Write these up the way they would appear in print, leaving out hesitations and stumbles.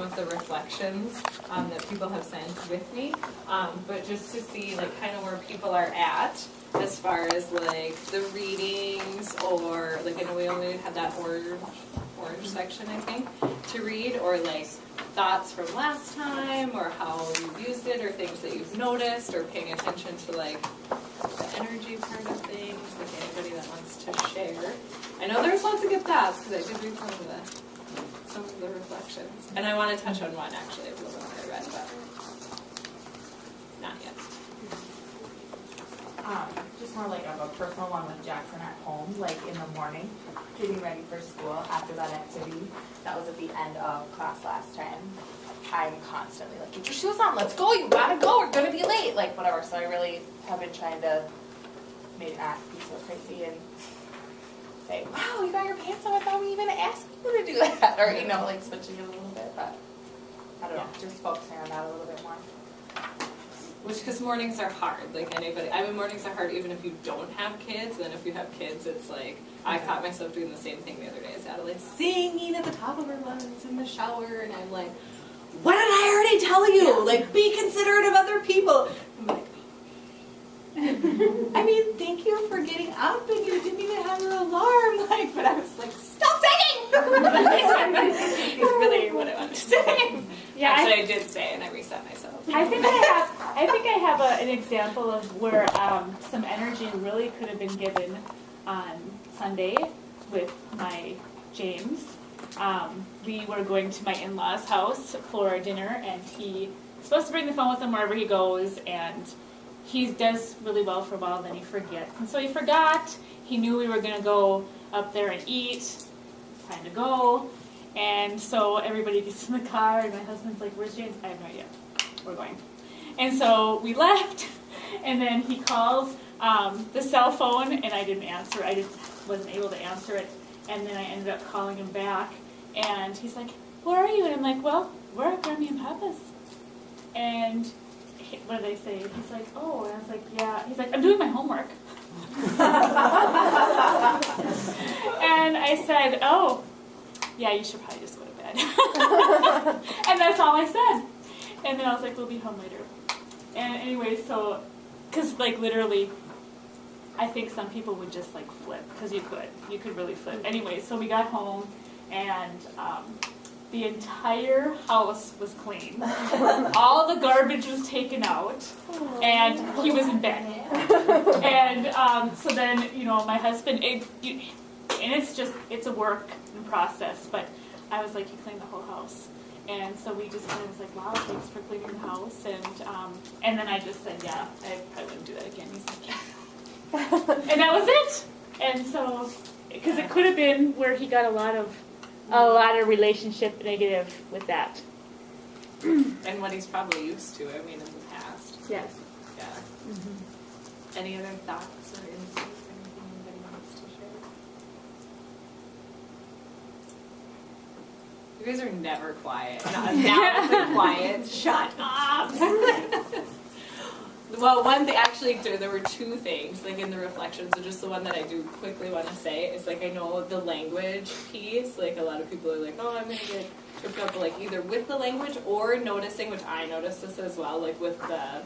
of the reflections that people have sent with me, but just to see like kind of where people are at as far as like the readings, or like I know we only had that orange section I think to read, or like thoughts from last time, or how you've used it, or things that you've noticed, or paying attention to like the energy part of things, like anybody that wants to share. I know there's lots of good thoughts because I did read some of the reflections, and I want to touch on one actually of the one I read, but not yet. Just more like of a personal one with Jackson at home, like in the morning, getting ready for school after that activity. That was at the end of class last time. I'm constantly like, get your shoes on, let's go, you gotta go, we're gonna be late, like whatever. So I really have been trying to make not be so crazy and say, wow, you got your pants on without me even asking you to do that, or you know, like switching it a little bit, but I don't know, just focusing on that a little bit more. Which, because mornings are hard, like anybody, I mean mornings are hard even if you don't have kids, and if you have kids it's like, I caught myself doing the same thing the other day as Adelaide, singing at the top of her lungs in the shower, and I'm like, what did I already tell you? Like, be considerate of other people. I'm like, I mean, thank you for getting up, and you didn't even have your alarm, like, but I was like, stop singing! It's really what I wanted to say. Yeah, actually, I did say, and I reset myself. I think I have an example of where some energy really could have been given on Sunday with my James. We were going to my in-laws' house for dinner, and he's supposed to bring the phone with him wherever he goes, and he does really well for a while, then he forgets. And so he forgot. He knew we were going to go up there and eat. Time to go. And so everybody gets in the car, and my husband's like, where's James? I have no idea. We're going. And so we left, and then he calls the cell phone, and I didn't answer. I just wasn't able to answer it. And then I ended up calling him back, and he's like, where are you? And I'm like, well, we're at Grammy and Papa's. And what did I say? He's like, oh. And I was like, yeah. He's like, I'm doing my homework. And I said, oh, yeah, you should probably just go to bed. And that's all I said. And then I was like, we'll be home later. And anyway, so, because like literally, I think some people would just like flip, because you could really flip. Anyway, so we got home, and the entire house was clean. All the garbage was taken out, and he was in bed. And so then, you know, my husband, and it's a work in process, but I was like, he cleaned the whole house. And so we just kind of was like, wow, thanks for cleaning the house. And then I just said, yeah, I wouldn't do that again. He's like, yeah. And that was it. And so, because it could have been where he got a lot of relationship negative with that. And what he's probably used to, I mean, in the past. Yes. Yeah. Mm-hmm. Any other thoughts or insights, anything anybody wants to share? You guys are never quiet. Now it's quiet. Shut up! Well, one thing, actually, there were two things, like in the reflections, so just the one that I do quickly want to say is, like, I know the language piece, like, a lot of people are like, oh, I'm going to get tripped up, like, either with the language or noticing, which I noticed this as well, like, with the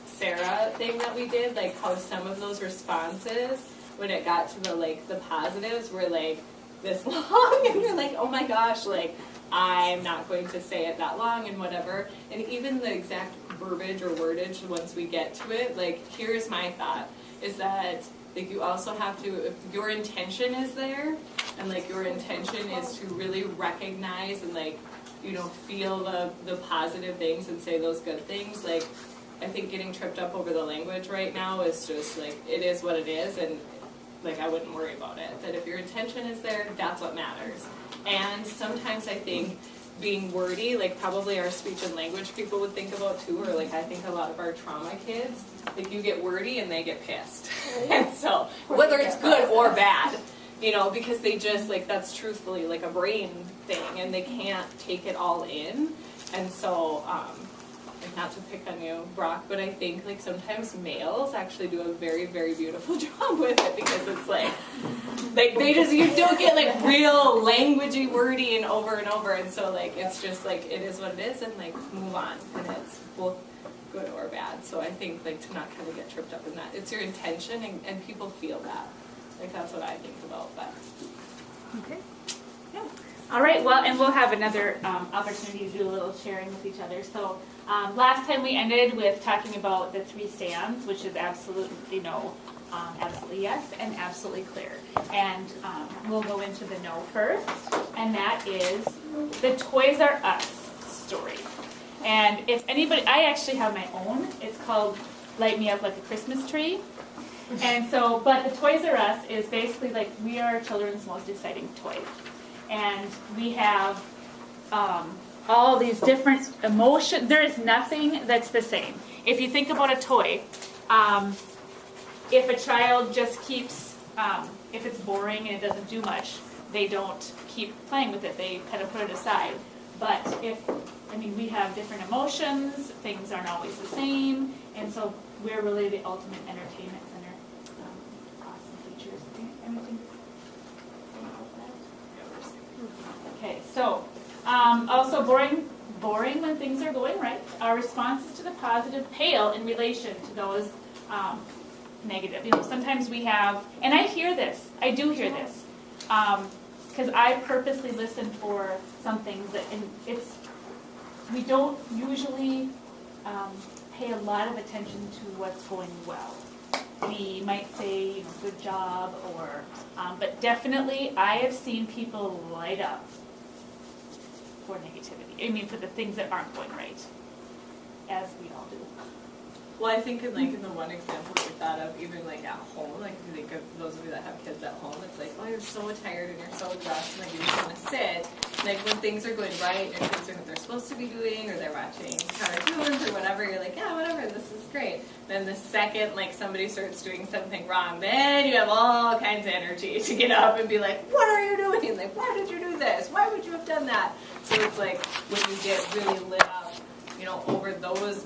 Sarah thing that we did, like, how some of those responses, when it got to the, like, the positives were, like, this long, and you're like, oh my gosh, like, I'm not going to say it that long and whatever, and even the exact verbiage or wordage once we get to it, like, here's my thought, is that, like, you also have to, if your intention is there, and, like, your intention is to really recognize and, like, you know, feel the positive things and say those good things, like, I think getting tripped up over the language right now is just, like, it is what it is, and, like, I wouldn't worry about it. That if your intention is there, that's what matters. And sometimes I think being wordy, like probably our speech and language people would think about too, or like I think a lot of our trauma kids, like you get wordy and they get pissed. And so, whether it's good or bad, you know, because they just, like, that's truthfully like a brain thing and they can't take it all in. And so, like not to pick on you, Brock, but I think like sometimes males actually do a very, very beautiful job with it because it's like they just, you don't get like real languagey wordy and over, and so like it's just like it is what it is and like move on, and it's both good or bad. So I think like to not kind of get tripped up in that. It's your intention and people feel that. Like that's what I think about. But okay. Yeah. All right, well, and we'll have another opportunity to do a little sharing with each other. So last time we ended with talking about the 3 stands, which is absolutely no, absolutely yes, and absolutely clear. And we'll go into the no first, and that is the Toys R Us story. And if anybody, I actually have my own. It's called Light Me Up Like a Christmas Tree. And so, but the Toys R Us is basically like we are children's most exciting toy. And we have all these different emotions. There is nothing that's the same. If you think about a toy, if a child just keeps, if it's boring and it doesn't do much, they don't keep playing with it. They kind of put it aside. But we have different emotions. Things aren't always the same. And so we're really the ultimate entertainment center. Awesome features. Anything? Okay, so also boring when things are going right. Our responses to the positive pale in relation to those negative. Sometimes we have, and I hear this. I do hear this because I purposely listen for some things that, and we don't usually pay a lot of attention to what's going well. We might say, good job, or, but definitely I have seen people light up for negativity. For the things that aren't going right, as we all do. well, I think in the one example we thought of, even like at home, like if you think of those of you that have kids at home, it's like, oh, you're so tired and you're so exhausted, like you just want to sit. Like when things are going right, and kids doing what they're supposed to be doing, or they're watching cartoons or whatever, you're like, yeah, whatever, this is great. Then the second like somebody starts doing something wrong, then you have all kinds of energy to get up and be like, what are you doing? Like, why did you do this? Why would you have done that? So it's like when you get really lit up, over those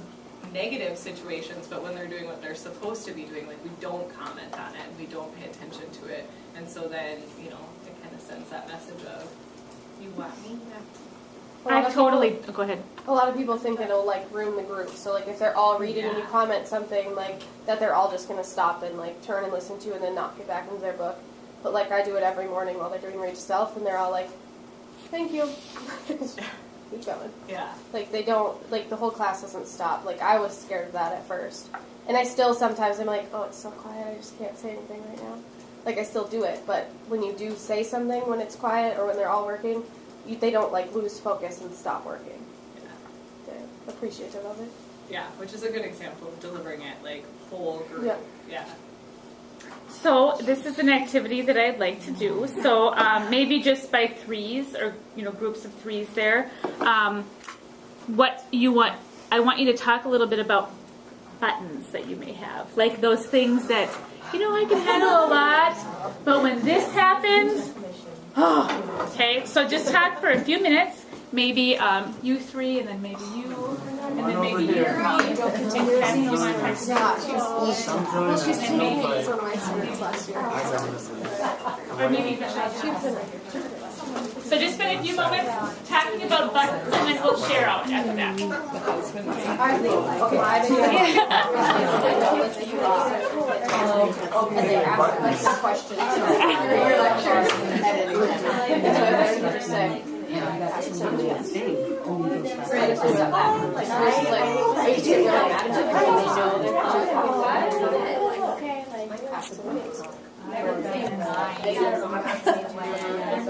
negative situations, but when they're doing what they're supposed to be doing, like we don't comment on it, we don't pay attention to it, and so then, it kind of sends that message of, you want me? I totally, go ahead. A lot of people think it'll ruin the group. So if they're all reading and you comment something that they're all just going to stop and turn and listen to and then not get back into their book. But I do it every morning while they're doing Read Yourself and they're all like, thank you. Keep going. Yeah. They don't, the whole class doesn't stop. I was scared of that at first. And I still sometimes, I'm like, oh, it's so quiet, I just can't say anything right now. I still do it. But when you do say something when it's quiet or when they're all working, they don't lose focus and stop working. Yeah. They're appreciative of it. Yeah, which is a good example of delivering it whole group. Yeah. Yeah. So this is an activity that I'd like to do. So maybe just by threes or groups of threes there. What you want? I want you to talk a little bit about buttons that you may have, those things that I can handle a lot, but when this happens, okay. So just talk for a few minutes. Maybe you three, and then maybe you, and then maybe you. Or maybe so just spend a few moments talking about buttons, and then we'll share out after that.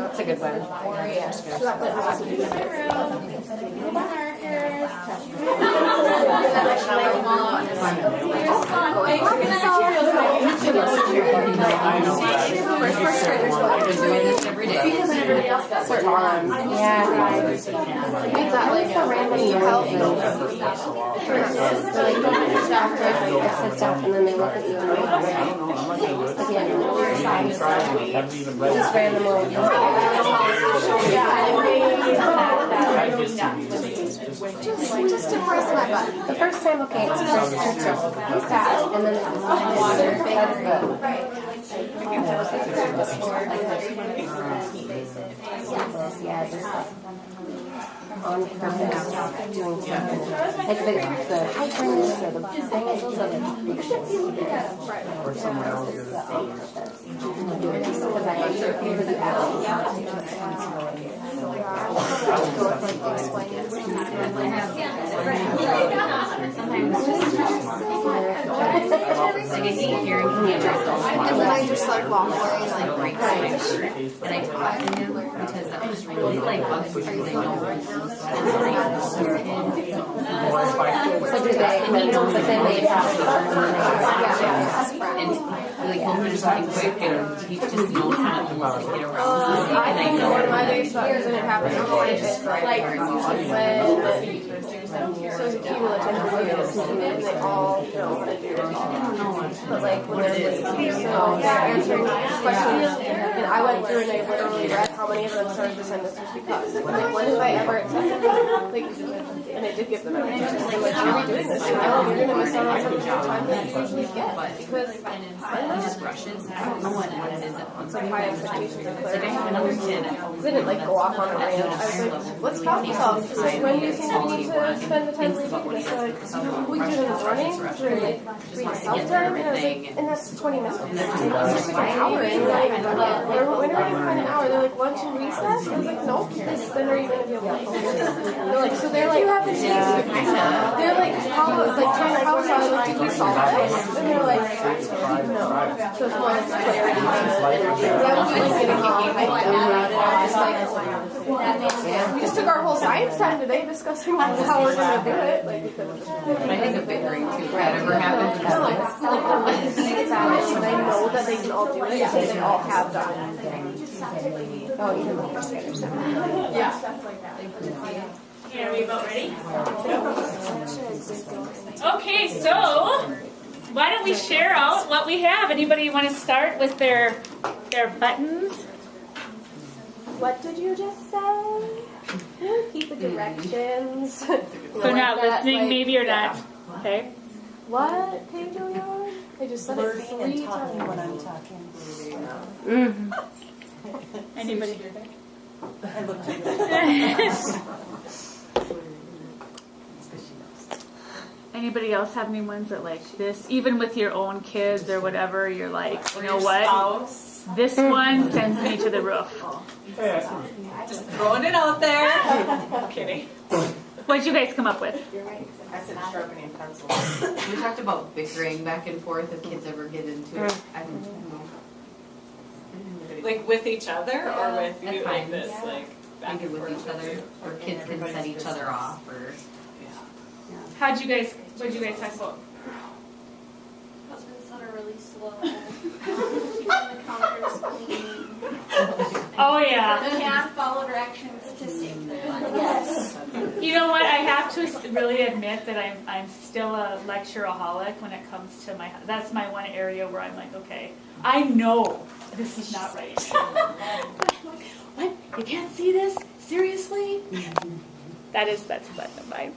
That's a good one. Doing this every day. Because everybody else does their arms. Yeah. You've got the random help. And then they look at you and just random little. Just to press my button. The first time, okay, it's just fast, and then the yeah, just like on purpose, doing something. Like the hyperness or the thing is those are the big shifts. Or someone else did it. Because I over the Like I hate hearing yourself. And then I just like walk away and like Breaks my shirt, and I talk to him because that was really like bugs me because I know So do they, but then they and like he'll do something quick and he just knows how to like get around. I And I think know one of my biggest fears, and it happens always, like when so as a cumulative and they all know how to do it all. But like when they're answering questions, and I went through and I literally read how many of them started the sentences because. Like when have I ever accepted them? Like, and I did give them every chance. I'm like, you're doing this, you're going to miss out on some of your time that you usually get because he just rushes. I don't know what it is that wants like my expectations are clear. Like I have another kid. I didn't like go off on a rant. I was like, let's talk about this. Like, when do you think we need to spend the time reading this? Like, we do this running, through like reading self-time, and I was like, and that's 20 minutes. An hour, and like, when are we gonna find an hour? They're like, lunch and recess? I was like, no, then are you gonna be able to focus? They're like, so they're like, they're like, how, like, trying to how solve, like, did we solve this? And they're like, no. So it's more like clarity and energy. That was like getting all hyped about it. I was like, we just took our whole science time today discussing how we're gonna do it. Like, we could have just. But I think a bickering too. Whatever happens, it's like And I know that they can all do it because they all have done it. Oh, even the first graders. Yeah. Okay, are we about ready? Okay, so why don't we share out what we have? Anybody want to start with their buttons? What did you just say? Repeat the directions. So not listening, maybe or not. Okay. What page are we on? I just said it 3 times. When I'm talking. Mm-hmm. Anybody? I looked at Anybody else have any ones that like this? Even with your own kids or whatever, you're like, you know what? This one sends me to the roof. Just throwing it out there. I'm kidding. What'd you guys come up with? I said sharpening pencil. we talked about bickering back and forth if kids ever get into it. I don't know. Like with each other or with That's you fine. like this, like back Maybe and with forth each other, or kids can set each other off, or What'd you guys talk about? Husbands that are really slow. Keeping the counters clean. Oh yeah. They can't follow directions to stay clear. Yes. You know what? I have to really admit that I'm still a lectureaholic when it comes to my. That's my one area where I'm like, okay, I know this is not right. What? You can't see this? Seriously? That's a button of mine.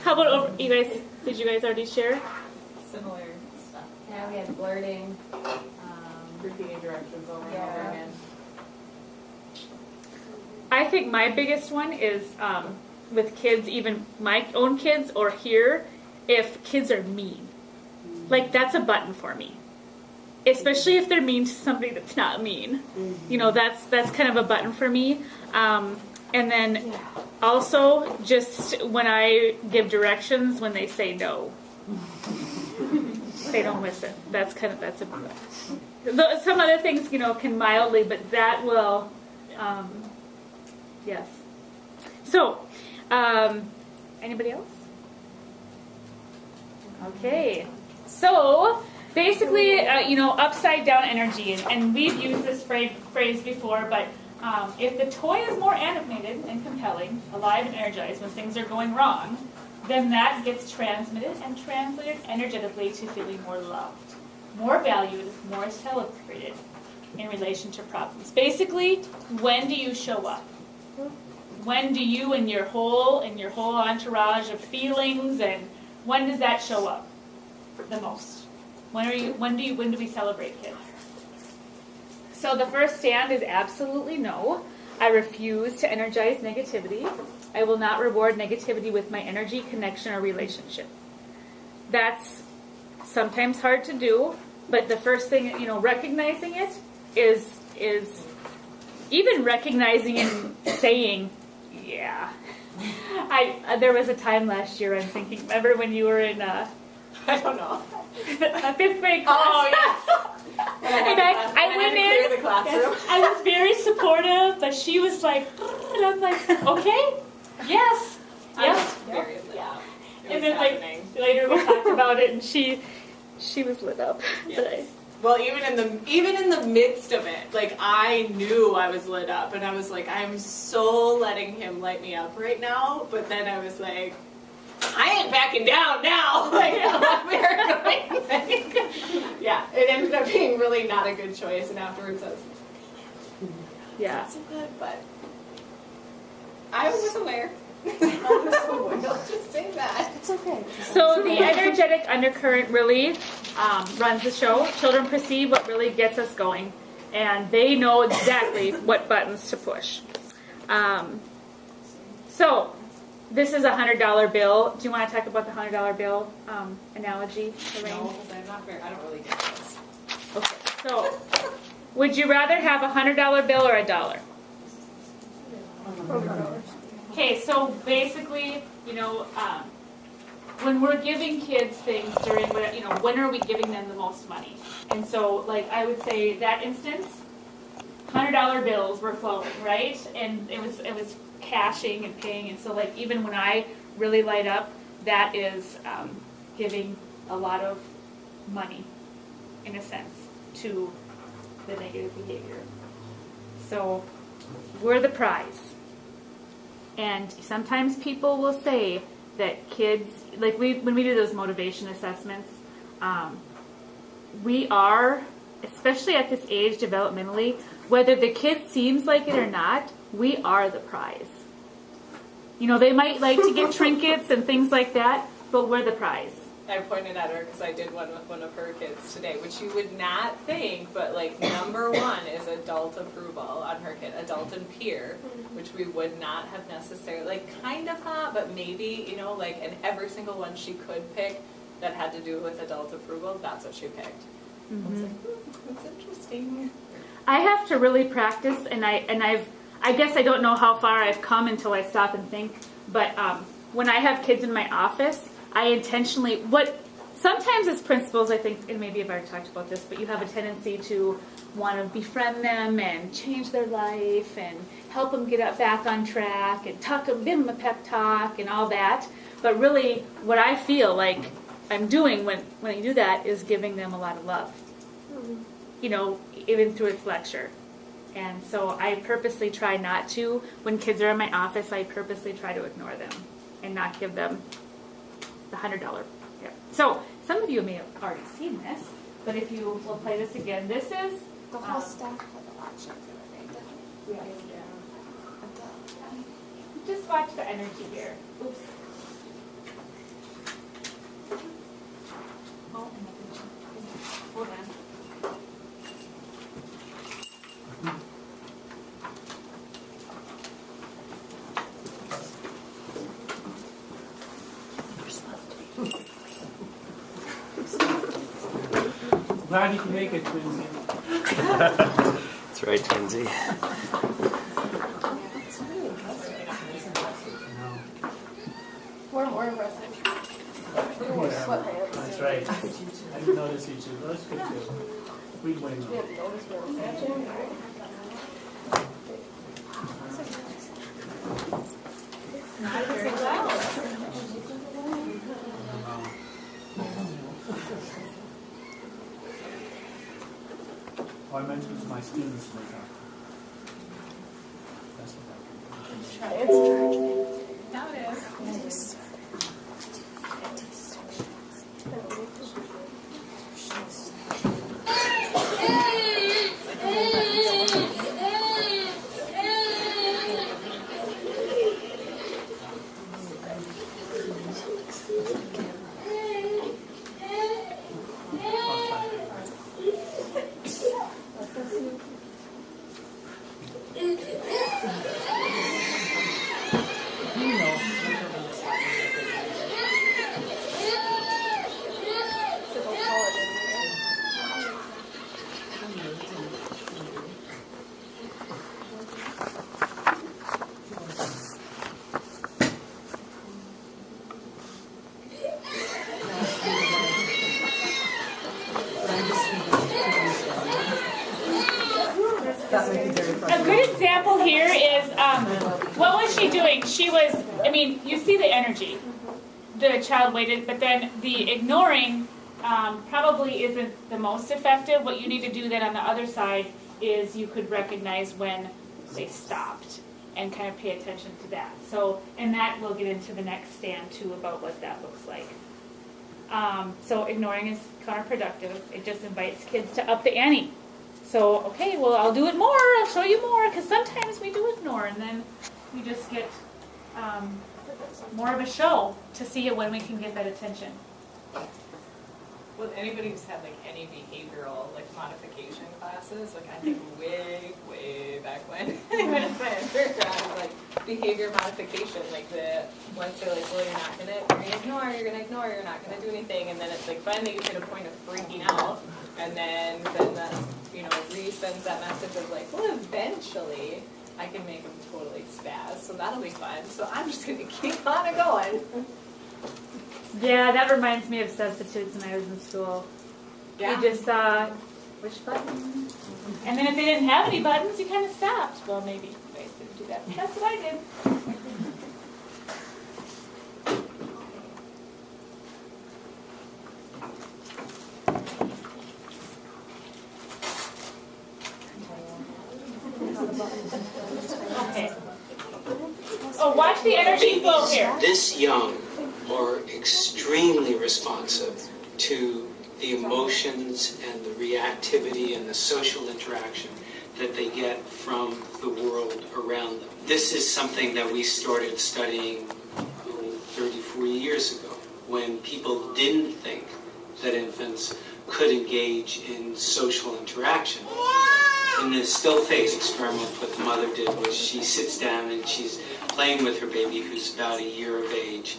How about you guys? Did you guys already share? similar stuff. Yeah, we had flirting. Repeating directions over and over again. I think my biggest one is with kids, even my own kids or here, if kids are mean. Like, that's a button for me. Especially if they're mean to somebody that's not mean. You know, that's kind of a button for me. And then also, just when I give directions, when they say no. They don't listen. That's a button. Some other things, you know, can mildly, but that will, yes. So, anybody else? Okay. So, basically, you know, upside down energy, and we've used this phrase before, but if the toy is more animated and compelling, alive and energized when things are going wrong, then that gets transmitted and translated energetically to feeling more loved, more valued, more celebrated in relation to problems. Basically, when do you show up? when do you and your whole entourage of feelings, and when does that show up the most? When do we celebrate kids? So the first stand is absolutely no. I refuse to energize negativity. I will not reward negativity with my energy, connection, or relationship. That's sometimes hard to do, but the first thing, recognizing it is even recognizing and saying, yeah. There was a time last year I'm thinking, remember when you were in I don't know, a 5th grade class? Oh, yes. And I went in, the classroom. Yes, I was very supportive, but she was like, and I'm like, okay, yes. Yeah. And then later we talked about it, and she was lit up. Yes. Well, even in the midst of it, I knew I was lit up, and I was like, I'm so letting him light me up right now. But then I was like, I ain't backing down now. Yeah, it ended up being really not a good choice, and afterwards I was like, yeah, not so good, but I was aware. I'll just say that. It's okay. So the energetic undercurrent really runs the show. Children perceive what really gets us going, and they know exactly what buttons to push. So this is a $100 bill. Do you want to talk about the $100 bill analogy? No, because I don't really get this. Okay. So would you rather have a $100 bill or a dollar? Okay, so basically, when we're giving kids things during, when are we giving them the most money? And so, I would say that instance, $100 bills were flowing, right? And it was cashing and paying. And so, even when I really light up, that is giving a lot of money, in a sense, to the negative behavior. So we're the prize. And sometimes people will say that kids, when we do those motivation assessments, we are, especially at this age developmentally, whether the kid seems like it or not, we are the prize. They might like to get trinkets and things like that, but we're the prize. I pointed at her because I did one with one of her kids today, which you would not think, but number one is adult approval on her kid, adult and peer, which we would not have necessarily, kind of thought, but maybe, and every single one she could pick that had to do with adult approval, that's what she picked. Mm-hmm. I was like, that's interesting. I have to really practice, and I guess I don't know how far I've come until I stop and think, but when I have kids in my office, I intentionally, sometimes as principals, I think, and maybe I've already talked about this, but you have a tendency to want to befriend them and change their life and help them get back on track and give them a pep talk and all that. But really, what I feel like I'm doing when I do that is giving them a lot of love, even through its lecture. And so I purposely try not to, when kids are in my office, I purposely try to ignore them and not give them the $100. Yeah. So some of you may have already seen this, but if you will play this again, this is the whole staff had to watch it the other day. Just watch the energy here. Oops. Oh, hold on. Glad you can make it, Twinsy. That's right, Twinsy. We're more impressive. Sweatpants. That's right. I didn't notice you two. That's good too. We win. You didn't notice we were matching, right? Not very well. Oh, I mentioned to my students in the talk. That's what Try it. Now it is. she was, I mean, you see the energy. The child waited, but then the ignoring probably isn't the most effective. What you need to do then on the other side is you could recognize when they stopped and kind of pay attention to that. So, and that we'll get into the next stand too about what that looks like. So ignoring is counterproductive. It just invites kids to up the ante. So, okay, well, I'll do it more. I'll show you more, because sometimes we do ignore, and then we just get more of a show to see when we can get that attention. Well, anybody who's had like any behavioral like modification classes, like I think way back when I went to my undergrad, like behavior modification, like the once they're like, well, you're gonna ignore, you're not gonna do anything, and then it's like finally you hit a point of freaking out, and then that resends that message of like, well, eventually I can make them totally spaz, so that'll be fun. So I'm just gonna keep on going. Yeah, that reminds me of substitutes when I was in school. Yeah. You just saw which button, and then if they didn't have any buttons, you kind of stopped. Well, maybe you guys didn't do that. That's what I did. Okay. Oh, watch the energy flow here. This young are extremely responsive to the emotions and the reactivity and the social interaction that they get from the world around them. This is something that we started studying 30, 40 years ago, when people didn't think that infants could engage in social interaction. In the still face experiment, what the mother did was she sits down and she's playing with her baby who's about a year of age.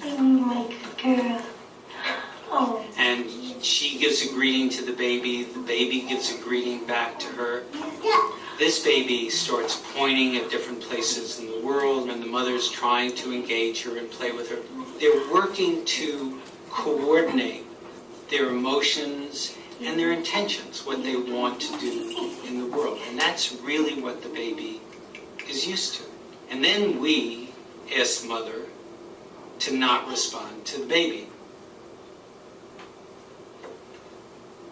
And she gives a greeting to the baby gives a greeting back to her. This baby starts pointing at different places in the world, and the mother's trying to engage her and play with her. They're working to coordinate their emotions and their intentions, what they want to do in the world. And that's really what the baby is used to. And then we ask the mother to not respond to the baby.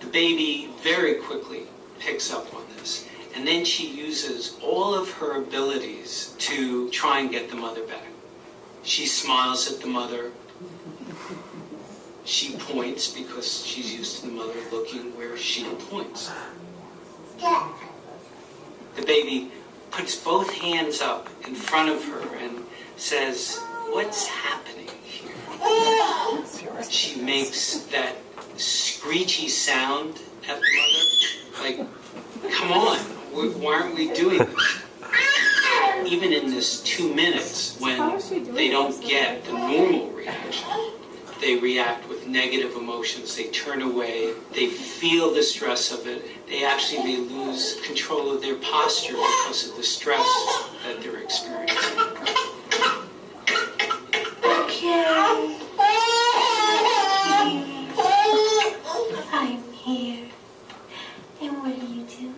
The baby very quickly picks up on this. And then she uses all of her abilities to try and get the mother back. She smiles at the mother. She points because she's used to the mother looking where she points. The baby puts both hands up in front of her and says, "What's happening here?" She makes that screechy sound at the mother, like, "Come on, why aren't we doing this?" Even in this 2 minutes, when they don't get the normal reaction, they react with negative emotions, they turn away, they feel the stress of it, they actually lose control of their posture because of the stress that they're experiencing. Okay. I'm here. And what are you doing?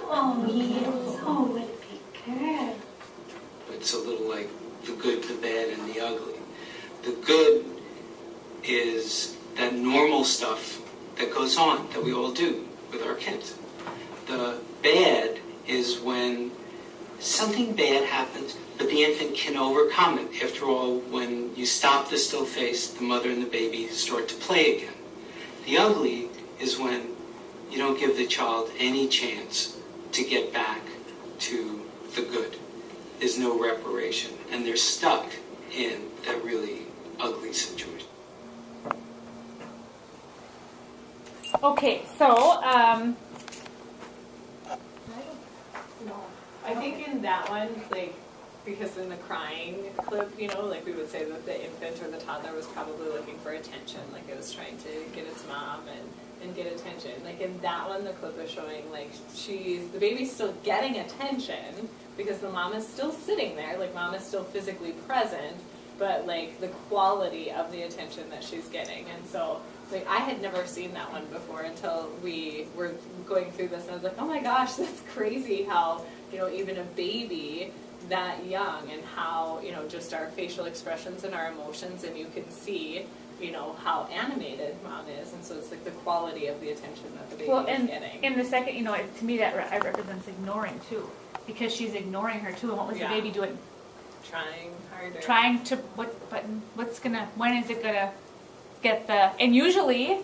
Oh, yes. Oh, what a big girl. It's a little like the good, the bad, and the ugly. The good is that normal stuff that goes on, that we all do with our kids. The bad is when something bad happens, but the infant can overcome it. After all, when you stop the still face, the mother and the baby start to play again. The ugly is when you don't give the child any chance to get back to the good. There's no reparation, and they're stuck in that really ugly situation. Okay, so I think in that one, like, because in the crying clip, like we would say that the infant or the toddler was probably looking for attention, like it was trying to get its mom and get attention. Like in that one, the clip is showing like the baby's still getting attention because the mom is still sitting there, like mom is still physically present, but like the quality of the attention that she's getting. And so like I had never seen that one before until we were going through this, and I was like, oh my gosh, that's crazy how, even a baby that young, and how, you know, just our facial expressions and our emotions, and you can see, you know, how animated mom is, and so it's like the quality of the attention that the baby is getting. In the second, you know, to me that represents ignoring too, because she's ignoring her too. And what was the baby doing? Trying harder. Trying to, when is it gonna get the, and usually,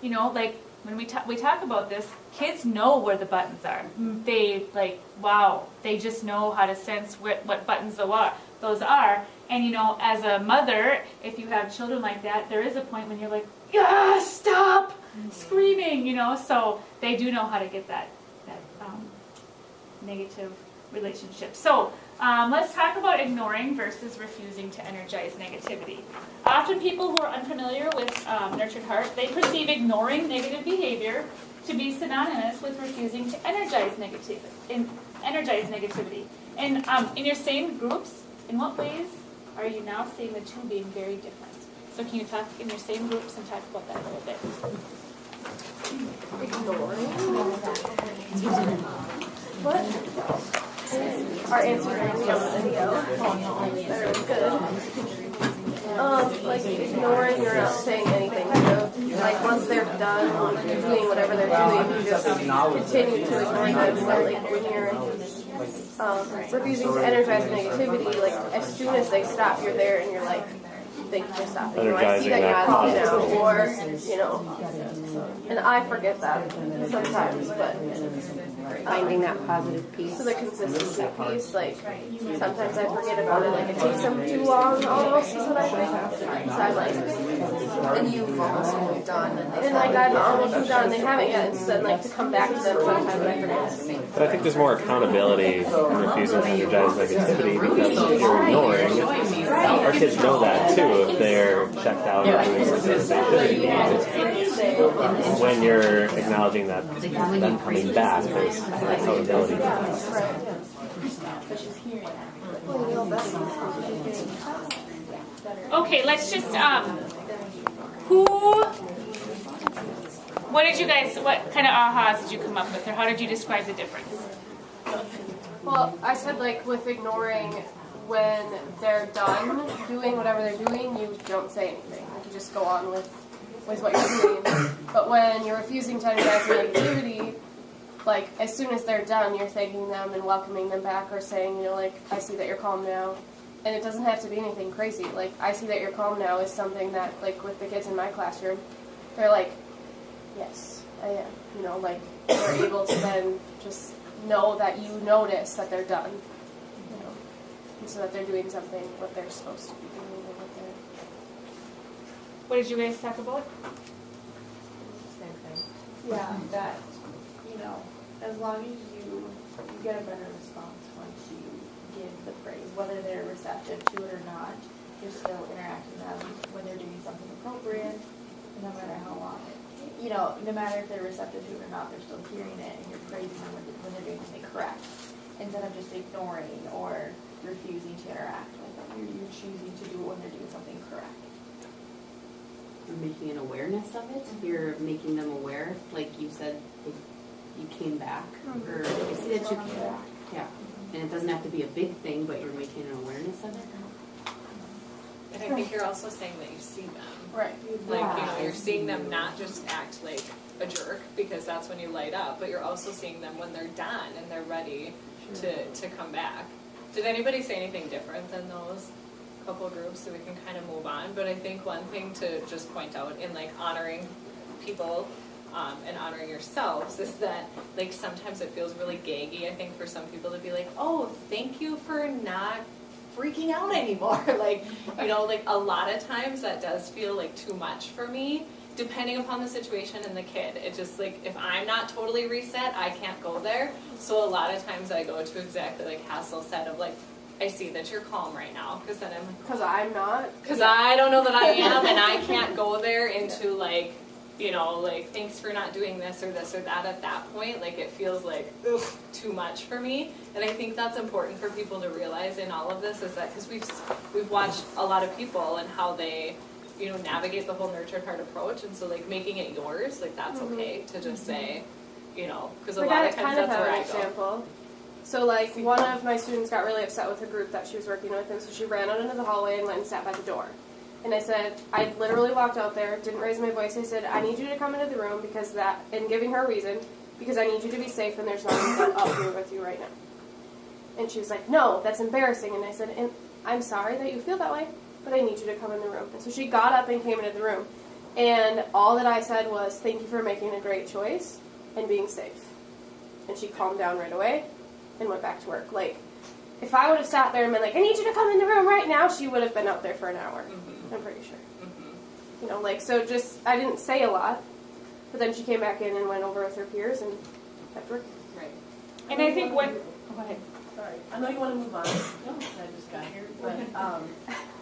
you know, like when we talk about this, kids know where the buttons are. They they just know how to sense what buttons those are. And you know, as a mother, if you have children like that, there is a point when you're like, yeah, stop screaming, you know. So they do know how to get that negative relationship. So let's talk about ignoring versus refusing to energize negativity. Often people who are unfamiliar with Nurtured Heart, they perceive ignoring negative behavior to be synonymous with refusing to energize negativity. And in your same groups, in what ways are you now seeing the two being very different? So can you talk in your same groups and talk about that a little bit? Ignoring? What? Our answers are going to be on the video. They're really good. Like ignoring or not saying anything. So, like once they're done doing whatever they're doing, you just continue to ignore them. So like when you're refusing to energize negativity, like as soon as they stop, you're there and you're like, thank you for stopping. You know, I see that you're not now, or you know, and I forget that sometimes, but finding that positive piece. So the consistency piece, like sometimes I forget about it, like it takes them too long almost, is what I think. So I'm like, and you've almost moved on, and like I've almost moved on, and they haven't yet, and so then like to come back to them sometimes I forget. But I think there's more accountability in refusing to energize negativity, because if you're ignoring, our kids know that too if they're checked out or doing something that they shouldn't. When you're acknowledging that them coming back, there's accountability. Okay, let's just what kind of ahas did you come up with, or how did you describe the difference? Well, I said like with ignoring, when they're done doing whatever they're doing, you don't say anything. Like you just go on with what you're doing. But when you're refusing to energize negativity, like as soon as they're done, you're thanking them and welcoming them back, or saying, you know, like, I see that you're calm now. And it doesn't have to be anything crazy. Like, I see that you're calm now is something that, like, with the kids in my classroom, they're like, yes, I am. You know, like, they're able to then just know that you notice that they're done. You know, and so that they're doing something what they're supposed to be doing. What did you guys talk about? Same thing. Yeah, that, you know, as long as you get a better response once you give the praise, whether they're receptive to it or not, you're still interacting with them when they're doing something appropriate, no matter how long you know, no matter if they're receptive to it or not, they're still hearing it, and you're praising them when they're doing something correct, instead of just ignoring or refusing to interact with them. You're choosing to do it when they're doing something correct. You're making an awareness of it. You're making them aware, like you said, you came back, or I see that you came back. Yeah, and it doesn't have to be a big thing, but you're making an awareness of it. And I think you're also saying that you see them. Right. Like, you know, you're seeing them not just act like a jerk, because that's when you light up, but you're also seeing them when they're done and they're ready to come back. Did anybody say anything different than those couple groups, so we can kind of move on? But I think one thing to just point out in like honoring people and honoring yourselves is that like sometimes it feels really gaggy, I think, for some people to be like, oh, thank you for not freaking out anymore. Like, you know, like a lot of times that does feel like too much for me, depending upon the situation and the kid. It just like, if I'm not totally reset, I can't go there. So a lot of times I go to exactly like Hassel said of like, I see that you're calm right now, because then I'm... Because I'm not? Because I don't know that I am, and I can't go there into like, you know, like, thanks for not doing this or that at that point. Like, it feels like, ugh, too much for me. And I think that's important for people to realize in all of this, is that because we've watched a lot of people and how they, you know, navigate the whole Nurtured Heart approach. And so, like, making it yours, like, that's okay to just say, you know, because a lot of times that's where I go. So like one of my students got really upset with a group that she was working with, and so she ran out into the hallway and went and sat by the door. And I said, I literally walked out there, didn't raise my voice. I said, I need you to come into the room because that, and giving her a reason, because I need you to be safe and there's nothing up here with you right now. And she was like, no, that's embarrassing. And I said, and I'm sorry that you feel that way, but I need you to come in the room. And so she got up and came into the room. And all that I said was, thank you for making a great choice and being safe. And she calmed down right away and went back to work. Like, if I would have sat there and been like, I need you to come in the room right now, she would have been out there for an hour. I'm pretty sure. You know, like, so just, I didn't say a lot, but then she came back in and went over with her peers and kept working. Right. And I think when, go ahead. Sorry, I know you want to move on. I just got here, but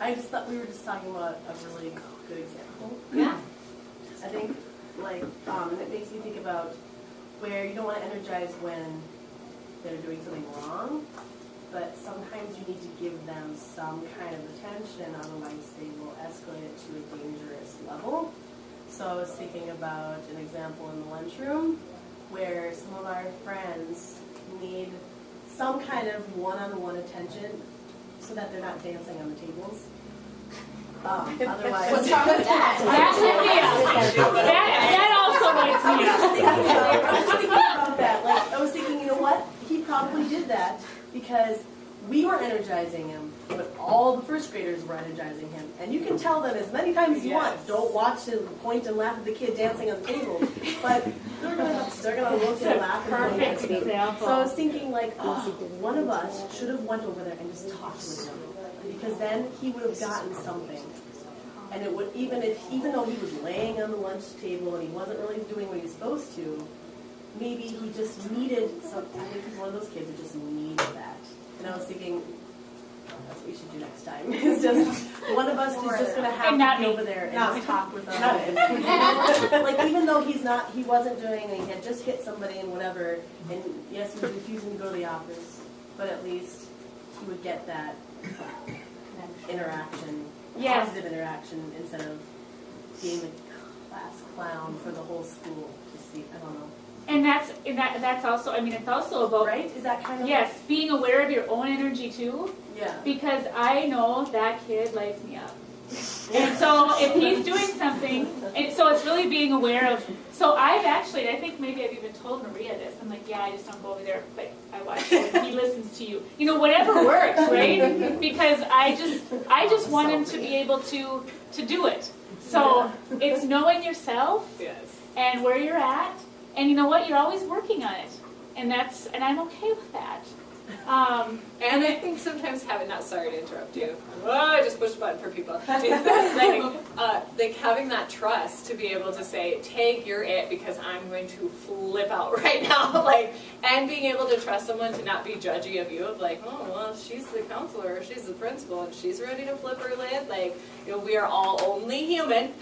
I just thought we were just talking about a really good example. Yeah. I think, like, it makes me think about where you don't want to energize when they're doing something wrong, but sometimes you need to give them some kind of attention, otherwise they will escalate it to a dangerous level. So I was thinking about an example in the lunchroom where some of our friends need some kind of one-on-one attention so that they're not dancing on the tables. Otherwise, What's wrong with that? That also makes me I was thinking about that. Like, I was thinking, you know what? He probably did that because we were energizing him, but all the first graders were energizing him. And you can tell them as many times as you want. Don't watch and point and laugh at the kid dancing on the table. But they're gonna look and laugh and point at perfect example. So I was thinking, like, one of us should have went over there and just talked with him, because then he would have gotten something. And it would, even though he was laying on the lunch table and he wasn't really doing what he was supposed to, maybe he just needed something. I think he's one of those kids that just needs that. And I was thinking, that's what we should do next time. It's just one of us is just going to have to be over there and just talk with them. Like, even though he wasn't doing, and he had just hit somebody and whatever, and yes, he was refusing to go to the office, but at least he would get that interaction, positive interaction, instead of being the class clown for the whole school to see. I don't know. And that's also, I mean, it's also about, right? Is that kind of yes, being aware of your own energy too. Yeah. Because I know that kid lights me up. And so if he's doing something, and so it's really being aware of. So I've actually, I think maybe I've even told Maria this. I'm like, yeah, I just don't go over there, but I watch him and he listens to you. You know, whatever works, right? Because I just want him to be able to do it. So it's knowing yourself and where you're at, and you know what, you're always working on it, and I'm okay with that. And I think sometimes sorry to interrupt you. Oh, I just pushed a button for people. Like having that trust to be able to say, Tag, you're it, because I'm going to flip out right now. Like, and being able to trust someone to not be judgy of you, of like, oh, well, she's the counselor, or she's the principal, and she's ready to flip her lid. Like, you know, we are all only human.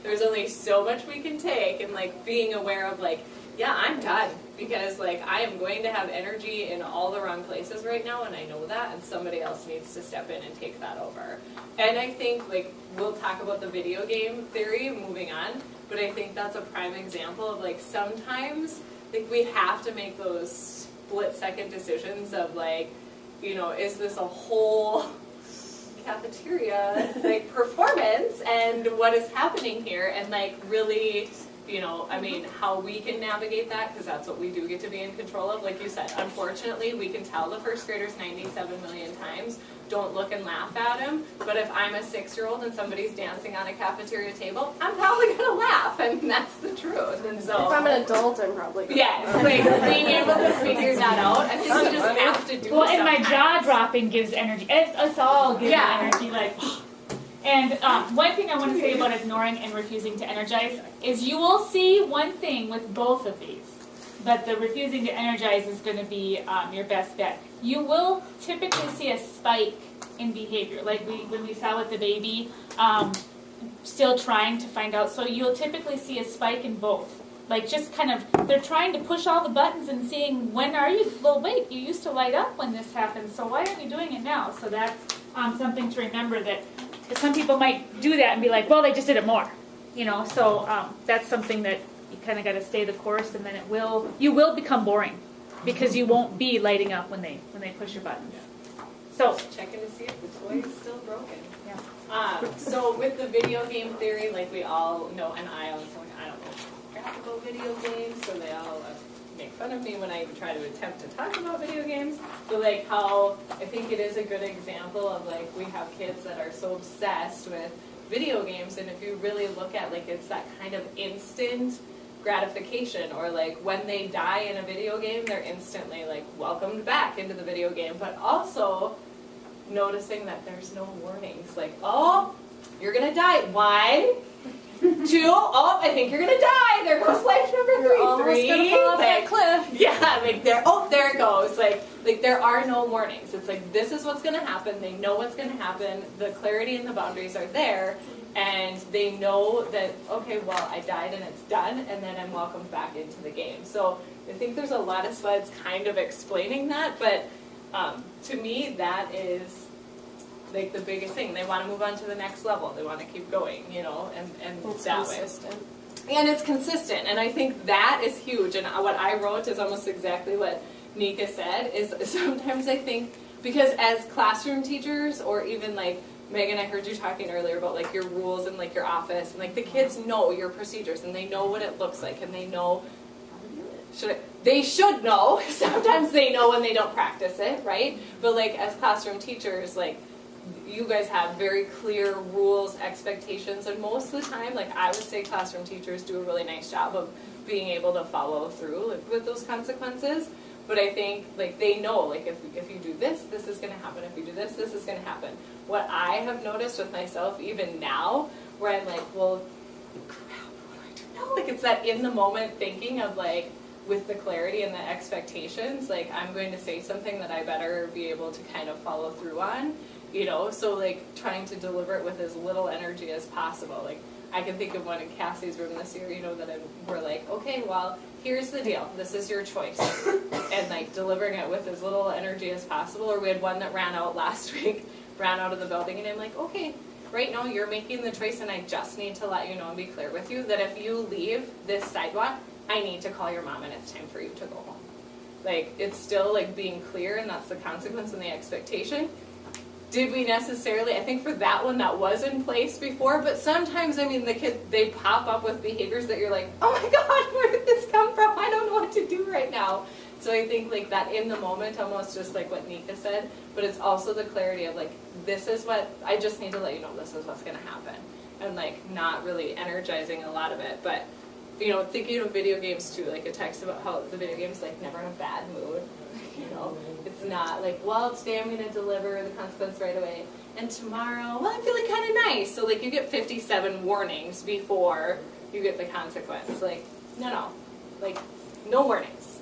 There's only so much we can take, and like being aware of like, yeah, I'm done, because like I am going to have energy in all the wrong places right now, and I know that, and somebody else needs to step in and take that over. And I think like we'll talk about the video game theory moving on, but I think that's a prime example of like sometimes like we have to make those split-second decisions of like, you know, is this a whole cafeteria like performance, and what is happening here, and like really, you know, I mean, how we can navigate that, because that's what we do get to be in control of. Like you said, unfortunately, we can tell the first graders 97 million times, don't look and laugh at them. But if I'm a 6-year-old and somebody's dancing on a cafeteria table, I'm probably going to laugh, and that's the truth. And so, if I'm an adult, I'm probably gonna yes, like being able to figure that out, I think we just have to do it. Well, and my jaw dropping gives energy. Us all gives energy, like. And one thing I want to say about ignoring and refusing to energize is you will see one thing with both of these, but the refusing to energize is going to be your best bet. You will typically see a spike in behavior, like when we saw with the baby, still trying to find out. So you'll typically see a spike in both. Like just kind of, they're trying to push all the buttons and seeing, when are you, well wait, you used to light up when this happened, so why aren't you doing it now? So that's something to remember, that some people might do that and be like, well, they just did it more, you know. So that's something that you kind of got to stay the course, and then you will become boring. because you won't be lighting up when they push your buttons. So checking to see if the toy is still broken. Yeah. So with the video game theory, like we all know, and I don't know crap about video games, so they all make fun of me when I try to attempt to talk about video games. But like how I think it is a good example of like we have kids that are so obsessed with video games, and if you really look at like it's that kind of instant gratification, or like when they die in a video game, they're instantly like welcomed back into the video game, but also noticing that there's no warnings, like, oh, you're gonna die. 1, 2, oh, I think you're gonna die. There goes life number 3. You're almost 3, gonna fall off that cliff. yeah, like there it goes. Like there are no warnings. It's like this is what's gonna happen. They know what's gonna happen. The clarity and the boundaries are there, and they know that, okay, well, I died and it's done, and then I'm welcomed back into the game. So I think there's a lot of slides kind of explaining that, but to me, that is like the biggest thing. They want to move on to the next level. They want to keep going, you know, and It's that consistent. way. And it's consistent, and I think that is huge. And what I wrote is almost exactly what Nika said, is sometimes I think, because as classroom teachers, or even like, Megan, I heard you talking earlier about like your rules and like your office, and like the kids know your procedures, and they know what it looks like, and they know, they should know. Sometimes they know when they don't practice it, right? But like as classroom teachers, like you guys have very clear rules, expectations, and most of the time, like I would say classroom teachers do a really nice job of being able to follow through like, with those consequences. But I think like they know, like if you do this, this is going to happen. If you do this, this is going to happen. What I have noticed with myself, even now, where I'm like, well, crap, what do I do now? Like it's that in the moment thinking of like, with the clarity and the expectations, like I'm going to say something that I better be able to kind of follow through on, you know. So like trying to deliver it with as little energy as possible. Like I can think of one in Cassie's room this year, you know, that we're like, okay, well, here's the deal. This is your choice. And like delivering it with as little energy as possible. Or we had one that ran out last week, ran out of the building, and I'm like, okay, right now you're making the choice, and I just need to let you know and be clear with you that if you leave this sidewalk, I need to call your mom and it's time for you to go home. Like, it's still like being clear, and that's the consequence and the expectation. Did we necessarily, I think for that one that was in place before, but sometimes, I mean, the kids, they pop up with behaviors that you're like, oh my God, where did this come from? I don't know what to do right now. So I think like that in the moment, almost just like what Nika said, but it's also the clarity of like, this is what, I just need to let you know this is what's going to happen. And like not really energizing a lot of it, but you know, thinking of video games too, like it talks about how the video game's like never in a bad mood. You know, it's not like, well, today I'm going to deliver the consequence right away, and tomorrow, well, I'm feeling kind of nice. So like you get 57 warnings before you get the consequence. Like, no, like no warnings.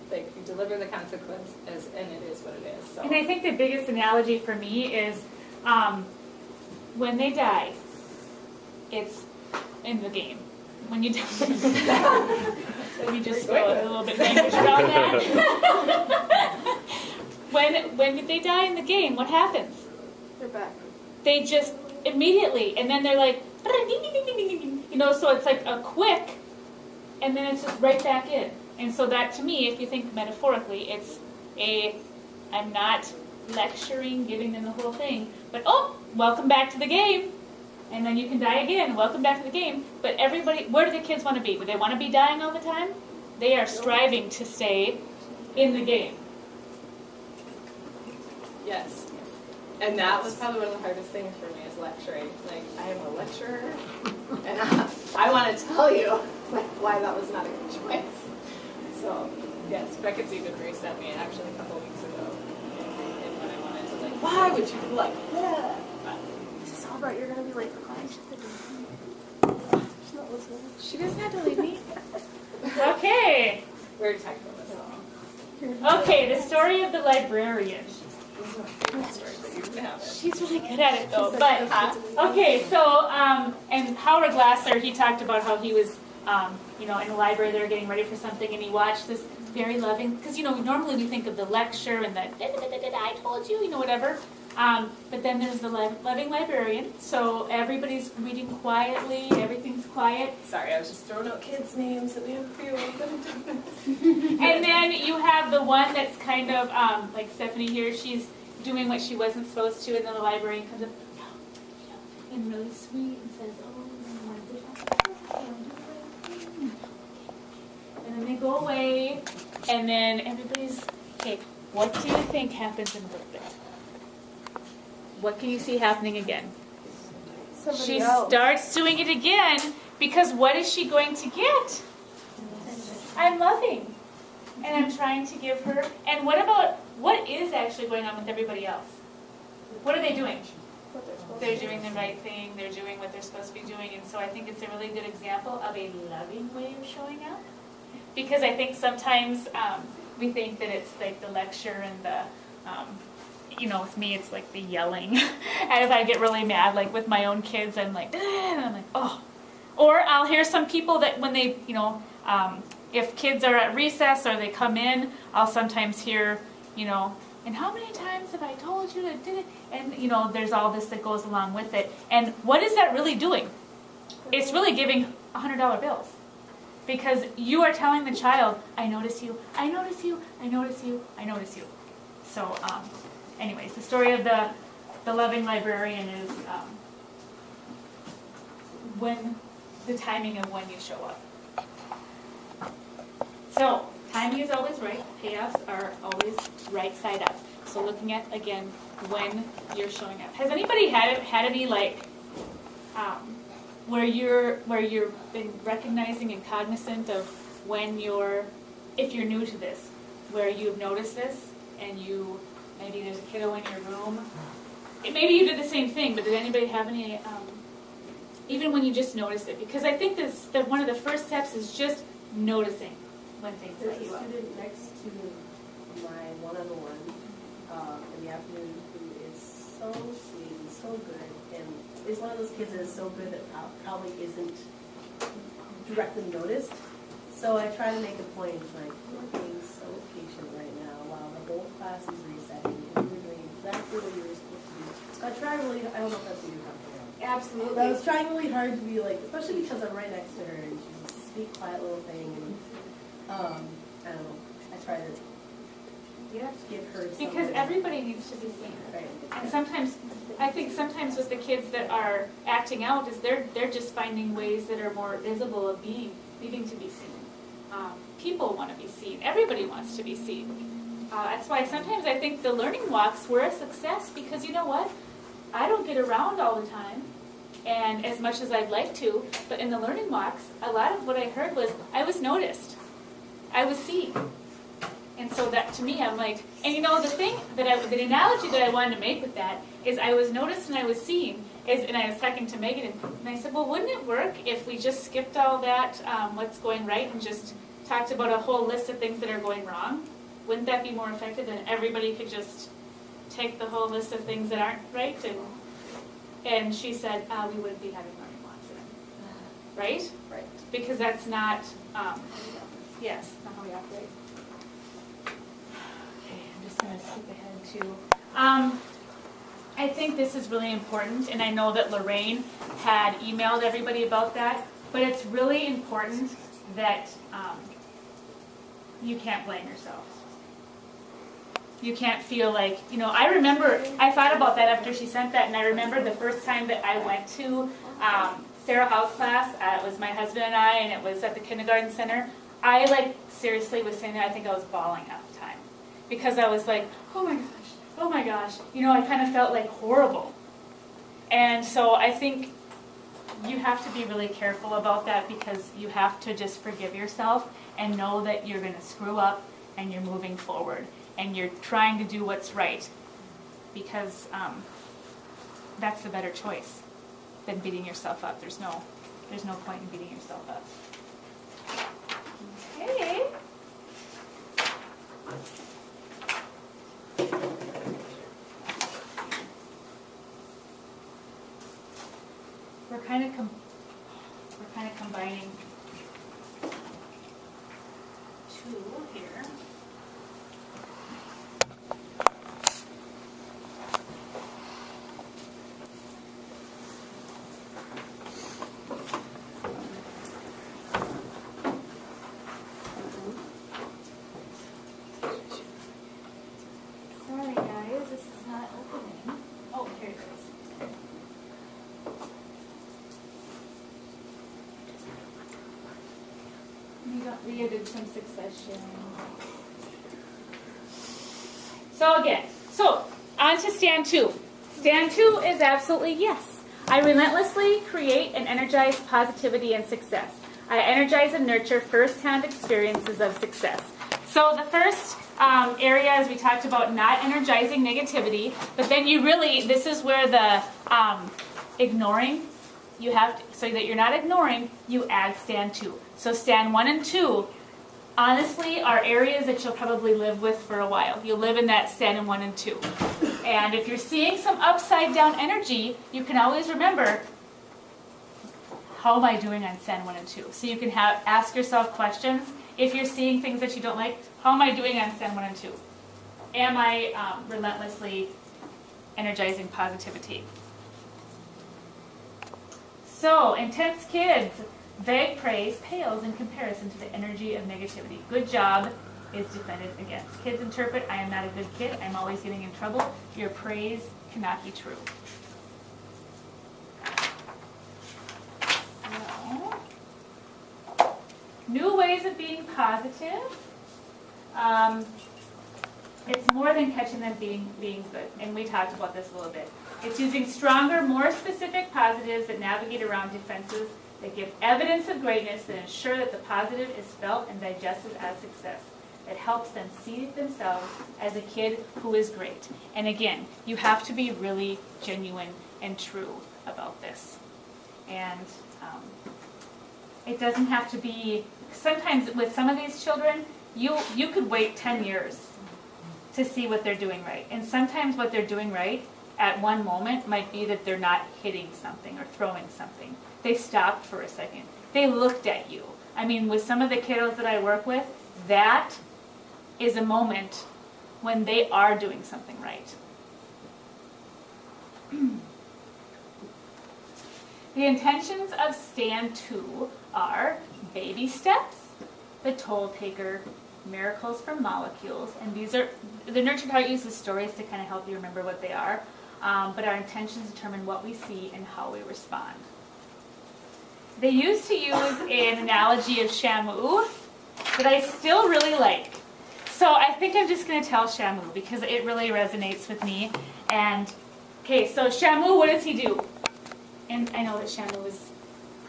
Like you deliver the consequence and it is what it is. So. And I think the biggest analogy for me is when they die, it's in the game. When you die, let me just go a little bit language about that. when they die in the game, what happens? They're back. They just immediately, and then they're like, you know, so it's like a quick, and then it's just right back in. And so that, to me, if you think metaphorically, it's I'm not lecturing, giving them the whole thing, but oh, welcome back to the game. And then you can die again. Welcome back to the game. But everybody, where do the kids want to be? Would they want to be dying all the time? They are striving to stay in the game. Yes. And that was probably one of the hardest things for me is lecturing. Like, I am a lecturer, and I want to tell you like why that was not a good choice. So, yes, Beckett's even reset me actually a couple weeks ago. And when I wanted to, like, why would you like that? This is Albrecht, you're going to be late for class. She's not listening. She doesn't have to leave me. Okay. We already talked about this. Okay, the story of the librarian. This is my favorite story, but you can have it. She's really good at it, though. But okay, so and Howard Glasser, he talked about how he was, you know, in the library. They were getting ready for something, and he watched this very loving. Because you know, normally we think of the lecture and the I told you, you know, whatever. But then there's the loving librarian. So everybody's reading quietly, everything's quiet. Sorry, I was just throwing out kids' names that we have a few of them. And then you have the one that's kind of like Stephanie here. She's doing what she wasn't supposed to, and then the librarian comes up and really sweet and says, "Oh, you want to do that?" And then they go away, and then everybody's okay. What do you think happens in a little bit? What can you see happening again? She starts doing it again because what is she going to get? I'm loving. And I'm trying to give her. And what is actually going on with everybody else? What are they doing? They're doing the right thing. They're doing what they're supposed to be doing. And so I think it's a really good example of a loving way of showing up. Because I think sometimes we think that it's like the lecture and the, with me it's like the yelling. And if I get really mad, like with my own kids, I'm like, and I'm like, oh. Or I'll hear some people that when they, if kids are at recess or they come in, I'll sometimes hear, and how many times have I told you to do it? And, there's all this that goes along with it. And what is that really doing? It's really giving $100 bills. Because you are telling the child, I notice you, I notice you, I notice you, I notice you. So, anyways, the story of the loving librarian is when the timing of when you show up. So, timing is always right. Payoffs are always right side up. So looking at, again, when you're showing up. Has anybody had any, where you're been recognizing and cognizant of when if you're new to this, where you've noticed this, and maybe there's a kiddo in your room. Maybe you did the same thing, but did anybody have any, even when you just noticed it? Because I think that one of the first steps is just noticing when things light you up. There's a student next to my one-on-one in the afternoon who is so sweet and so good, and is one of those kids that is so good that probably isn't directly noticed. So I try to make a point, like, you're being so patient right now while the whole class is resetting, and you're doing exactly what you were supposed to do. So I try really, I don't know if that's what you're talking about. Absolutely. But I was trying really hard to be like, especially because I'm right next to her, and she's a sweet, quiet little thing, and I don't know, I try to give her something. Because everybody needs to be seen. Right. And I think sometimes with the kids that are acting out is they're just finding ways that are more visible of needing to be seen. People want to be seen. Everybody wants to be seen. That's why sometimes I think the learning walks were a success because you know what? I don't get around all the time and as much as I'd like to, but in the learning walks, a lot of what I heard was I was noticed. I was seen. And so that to me, I'm like, and the analogy that I wanted to make with that is I was noticed and I was seen, and I was talking to Megan, and I said, well, wouldn't it work if we just skipped all that, what's going right, and just talked about a whole list of things that are going wrong? Wouldn't that be more effective than everybody could just take the whole list of things that aren't right? And she said, we wouldn't be having learning walks then. Right? Right. Because that's not, not how we operate. I'm going to skip ahead to, I think this is really important, and I know that Lorraine had emailed everybody about that, but it's really important that you can't blame yourself. You can't feel like, I remember, I thought about that after she sent that, and I remember the first time that I went to Sarah Hall's class, it was my husband and I, and it was at the kindergarten center. I seriously was saying that I think I was bawling half the time. Because I was like, oh my gosh, I kind of felt like horrible. And so I think you have to be really careful about that because you have to just forgive yourself and know that you're going to screw up and you're moving forward and you're trying to do what's right because that's the better choice than beating yourself up. There's no point in beating yourself up. Okay. We're kind of combining two here. Ria did some succession. So again, on to stand 2. Stand 2 is absolutely yes. I relentlessly create and energize positivity and success. I energize and nurture first-hand experiences of success. So the first area, as we talked about, not energizing negativity, but then you really, this is where the ignoring, you have to, so that you're not ignoring, you add stand 2. So stand 1 and 2, honestly, are areas that you'll probably live with for a while. You'll live in that stand in 1 and 2. And if you're seeing some upside down energy, you can always remember, how am I doing on stand 1 and 2? So you can ask yourself questions. If you're seeing things that you don't like, how am I doing on stand 1 and 2? Am I relentlessly energizing positivity? So, intense kids, vague praise pales in comparison to the energy of negativity. Good job is defended against. Kids interpret, I am not a good kid, I'm always getting in trouble. Your praise cannot be true. So, new ways of being positive. It's more than catching them being good, and we talked about this a little bit. It's using stronger, more specific positives that navigate around defenses that give evidence of greatness that ensure that the positive is felt and digested as success. It helps them see themselves as a kid who is great. And again, you have to be really genuine and true about this. And it doesn't have to be, sometimes with some of these children, you could wait 10 years to see what they're doing right. And sometimes what they're doing right at one moment might be that they're not hitting something or throwing something. They stopped for a second. They looked at you. I mean, with some of the kiddos that I work with, that is a moment when they are doing something right. The intentions of stand 2 are baby steps, the toll taker, miracles from molecules, and these are, the Nurtured Heart uses stories to kind of help you remember what they are, but our intentions determine what we see and how we respond. They used to use an analogy of Shamu that I still really like. So I think I'm just going to tell Shamu because it really resonates with me. And, okay, so Shamu, what does he do? And I know that Shamu is,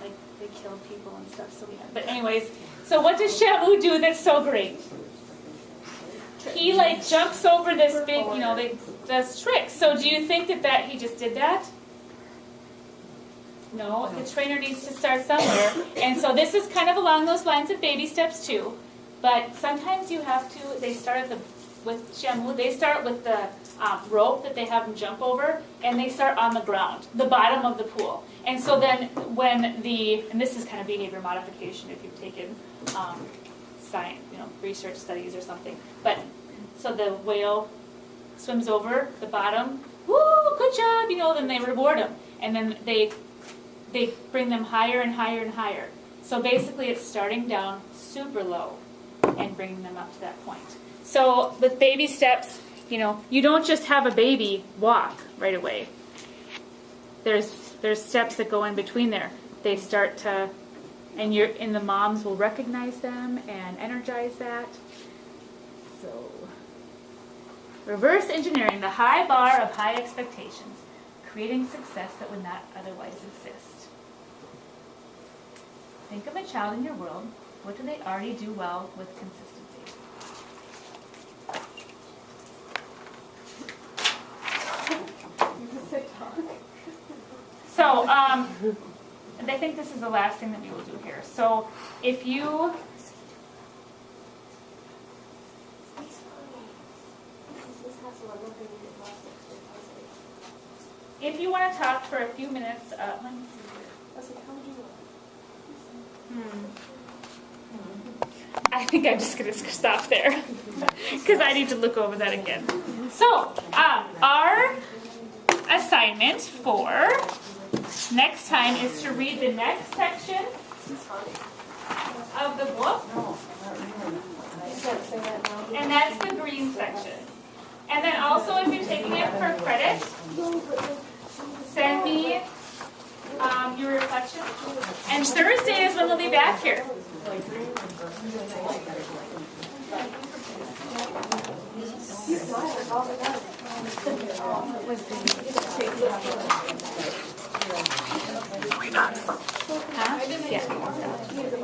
like, they kill people and stuff, so yeah. But anyways, so what does Shamu do that's so great? He, like, jumps over this big, you know, does tricks. So do you think that he just did that? No, the trainer needs to start somewhere. And so this is kind of along those lines of baby steps too. But sometimes you have to, they start with Shamu, they start with the rope that they have them jump over, and they start on the ground, the bottom of the pool. And so then when and this is kind of behavior modification if you've taken science, research studies or something. But, so the whale swims over the bottom, woo, good job, then they reward them. And then they bring them higher and higher and higher. So basically it's starting down super low and bringing them up to that point. So with baby steps, you don't just have a baby walk right away. There's steps that go in between there. They start to, and the moms will recognize them and energize that. So reverse engineering the high bar of high expectations, creating success that would not otherwise exist. Think of a child in your world. What do they already do well with consistency? So, and I think this is the last thing that we will do here. So, if you want to talk for a few minutes, let me see here. I think I'm just going to stop there because I need to look over that again. So, our assignment for next time is to read the next section of the book, and that's the green section. And then also, if you're taking it for credit, send me your reflection. And Thursday is when they'll be back here. Huh? Yeah.